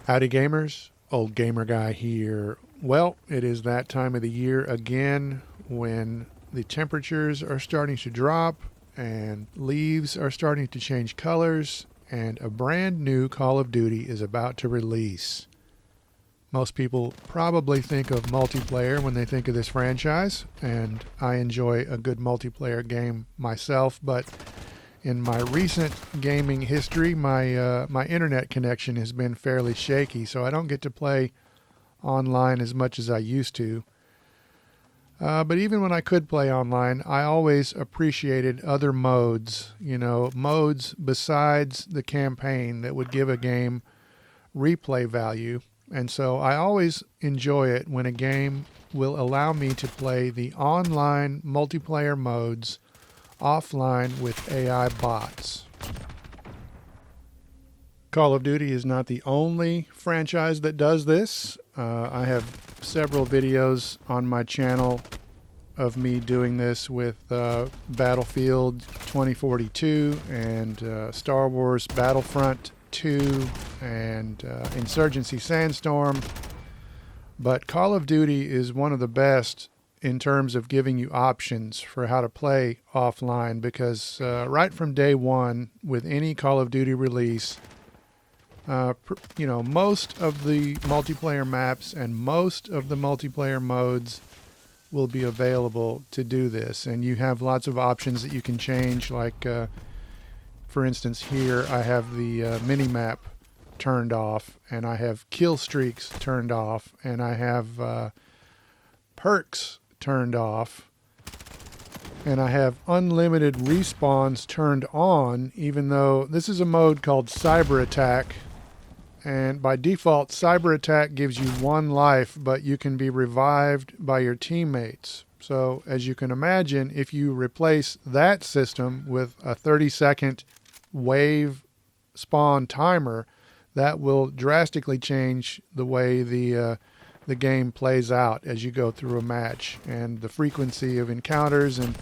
Howdy gamers, old gamer guy here. Well, it is that time of the year again when the temperatures are starting to drop and leaves are starting to change colors and a brand new Call of Duty is about to release. Most people probably think of multiplayer when they think of this franchise, and I enjoy a good multiplayer game myself, but in my recent gaming history, my internet connection has been fairly shaky, so I don't get to play online as much as I used to. But even when I could play online, I always appreciated other modes, modes besides the campaign that would give a game replay value. And so I always enjoy it when a game will allow me to play the online multiplayer modes offline with AI bots. Call of Duty is not the only franchise that does this. I have several videos on my channel of me doing this with Battlefield 2042 and Star Wars Battlefront 2 and Insurgency Sandstorm. But Call of Duty is one of the best in terms of giving you options for how to play offline, because right from day one with any Call of Duty release, most of the multiplayer maps and most of the multiplayer modes will be available to do this, and you have lots of options that you can change. Like for instance, here I have the mini map turned off, and I have kill streaks turned off, and I have perks turned off, and I have unlimited respawns turned on, even though this is a mode called Cyber Attack, and by default Cyber Attack gives you 1 life, but you can be revived by your teammates. So as you can imagine, if you replace that system with a 30-second wave spawn timer, that will drastically change the way the game plays out as you go through a match, and the frequency of encounters and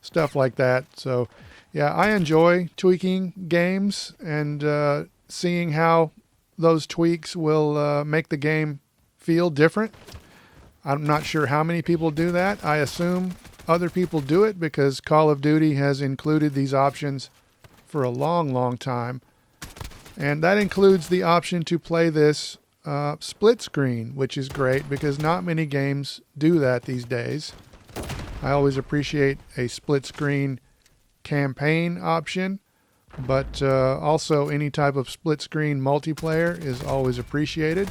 stuff like that. So yeah, I enjoy tweaking games and seeing how those tweaks will make the game feel different. I'm not sure how many people do that. I assume other people do it because Call of Duty has included these options for a long time. And that includes the option to play this split screen, which is great because not many games do that these days. I always appreciate a split screen campaign option, but also any type of split screen multiplayer is always appreciated.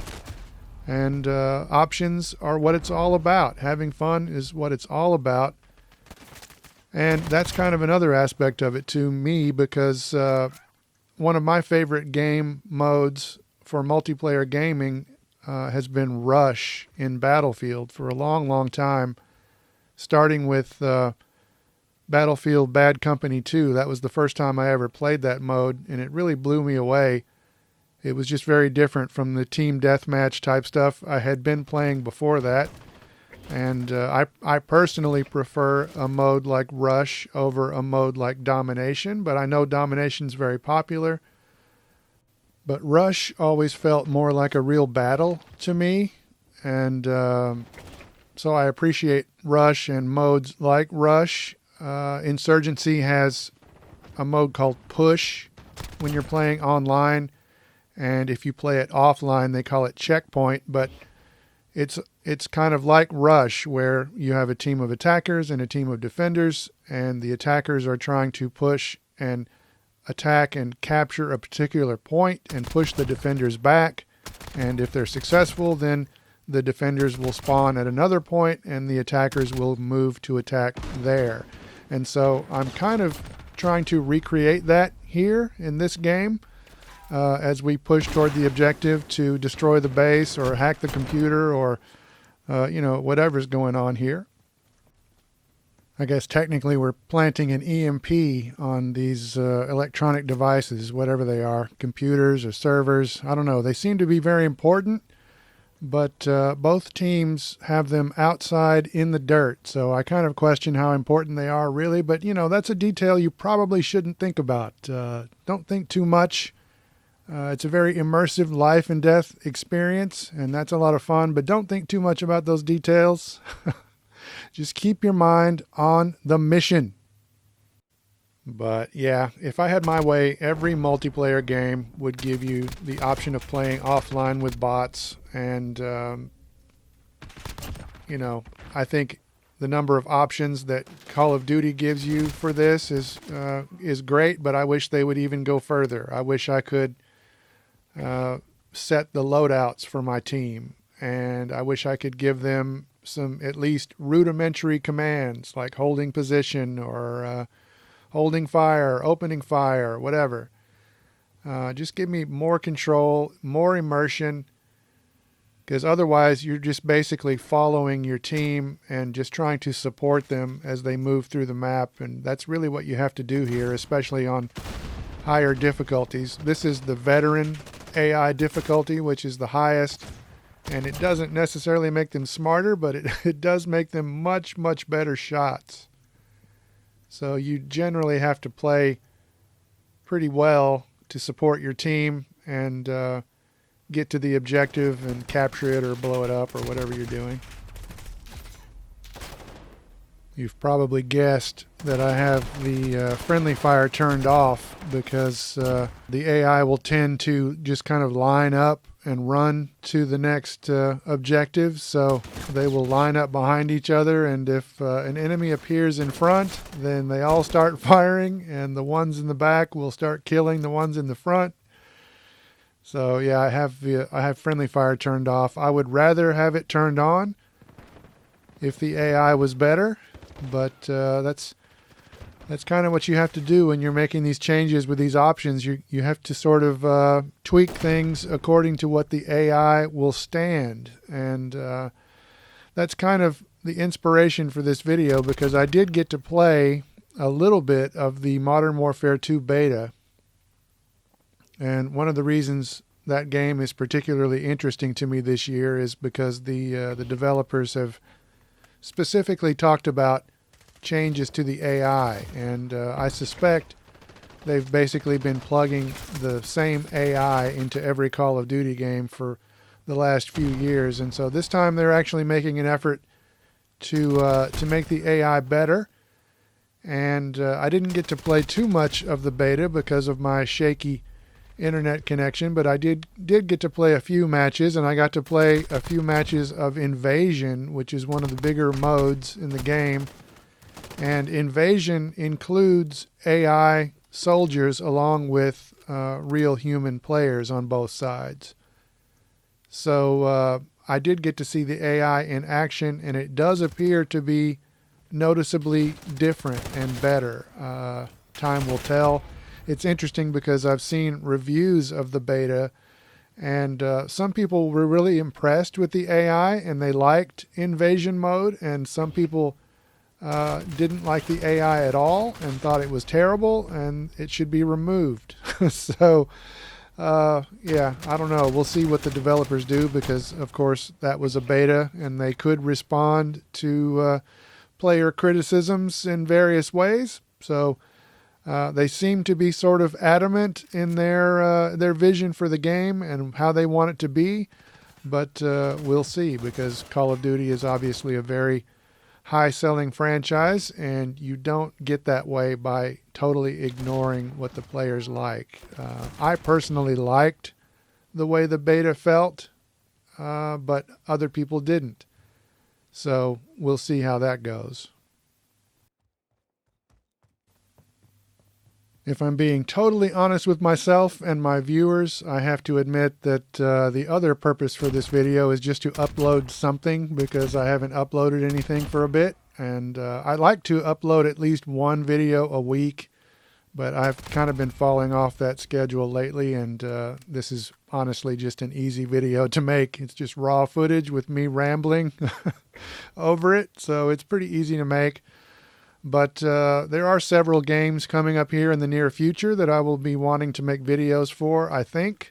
And options are what it's all about. Having fun is what it's all about. And that's kind of another aspect of it to me, because one of my favorite game modes for multiplayer gaming has been Rush in Battlefield for a long time, starting with Battlefield Bad Company 2. That was the first time I ever played that mode, and it really blew me away. It was just very different from the team deathmatch type stuff I had been playing before that. And I personally prefer a mode like Rush over a mode like Domination, but I know Domination's very popular. But Rush always felt more like a real battle to me, and so I appreciate Rush and modes like Rush. Insurgency has a mode called Push when you're playing online, and if you play it offline they call it Checkpoint, but it's kind of like Rush, where you have a team of attackers and a team of defenders, and the attackers are trying to push and attack and capture a particular point and push the defenders back. And if they're successful, then the defenders will spawn at another point and the attackers will move to attack there. And so I'm kind of trying to recreate that here in this game as we push toward the objective to destroy the base or hack the computer or whatever's going on here. I guess technically we're planting an EMP on these electronic devices, whatever they are, computers or servers. I don't know. They seem to be very important, but both teams have them outside in the dirt. So I kind of question how important they are really, but that's a detail you probably shouldn't think about. Don't think too much It's a very immersive life and death experience, and that's a lot of fun, but don't think too much about those details. Just keep your mind on the mission. But yeah, if I had my way, every multiplayer game would give you the option of playing offline with bots. And, I think the number of options that Call of Duty gives you for this is great, but I wish they would even go further. I wish I could set the loadouts for my team, and I wish I could give them some at least rudimentary commands like holding position or holding fire, opening fire, whatever. Just give me more control, more immersion, because otherwise you're just basically following your team and just trying to support them as they move through the map, and that's really what you have to do here, especially on higher difficulties. This is the veteran AI difficulty, which is the highest, and it doesn't necessarily make them smarter, but it does make them much, much better shots. So you generally have to play pretty well to support your team and get to the objective and capture it or blow it up or whatever you're doing. You've probably guessed that I have the friendly fire turned off because the AI will tend to just kind of line up and run to the next objective. So they will line up behind each other, and if an enemy appears in front, then they all start firing, and the ones in the back will start killing the ones in the front. So yeah, I have friendly fire turned off. I would rather have it turned on if the AI was better. But that's kind of what you have to do when you're making these changes with these options. You have to sort of tweak things according to what the AI will stand. And that's kind of the inspiration for this video, because I did get to play a little bit of the Modern Warfare 2 beta. And one of the reasons that game is particularly interesting to me this year is because the developers have specifically talked about changes to the AI, and I suspect they've basically been plugging the same AI into every Call of Duty game for the last few years, and so this time they're actually making an effort to make the AI better. And I didn't get to play too much of the beta because of my shaky internet connection, but I did get to play a few matches, and I got to play a few matches of Invasion, which is one of the bigger modes in the game. And Invasion includes AI soldiers along with real human players on both sides. So I did get to see the AI in action, and it does appear to be noticeably different and better. Time will tell. It's interesting because I've seen reviews of the beta, and some people were really impressed with the AI and they liked Invasion mode, and some people didn't like the AI at all and thought it was terrible and it should be removed. So yeah, I don't know. We'll see what the developers do, because of course that was a beta and they could respond to player criticisms in various ways. So they seem to be sort of adamant in their vision for the game and how they want it to be, but we'll see, because Call of Duty is obviously a very high-selling franchise, and you don't get that way by totally ignoring what the players like. I personally liked the way the beta felt, but other people didn't. So we'll see how that goes. If I'm being totally honest with myself and my viewers, I have to admit that the other purpose for this video is just to upload something, because I haven't uploaded anything for a bit. And I like to upload at least one video a week, but I've kind of been falling off that schedule lately, and this is honestly just an easy video to make. It's just raw footage with me rambling over it, so it's pretty easy to make. But there are several games coming up here in the near future that I will be wanting to make videos for, I think.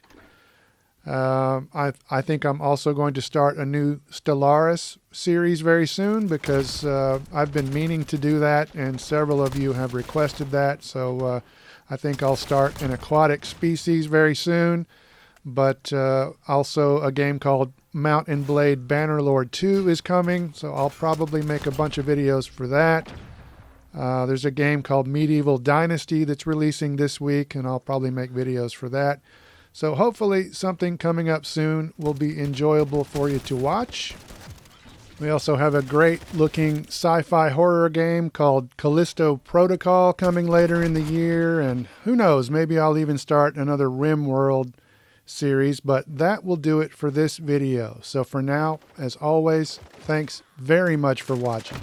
I think I'm also going to start a new Stellaris series very soon, because I've been meaning to do that, and several of you have requested that. So I think I'll start an aquatic species very soon, but also a game called Mount and Blade Bannerlord 2 is coming, so I'll probably make a bunch of videos for that. There's a game called Medieval Dynasty that's releasing this week, and I'll probably make videos for that. So hopefully something coming up soon will be enjoyable for you to watch. We also have a great looking sci-fi horror game called Callisto Protocol coming later in the year, and who knows, maybe I'll even start another RimWorld series, but that will do it for this video. So for now, as always, thanks very much for watching.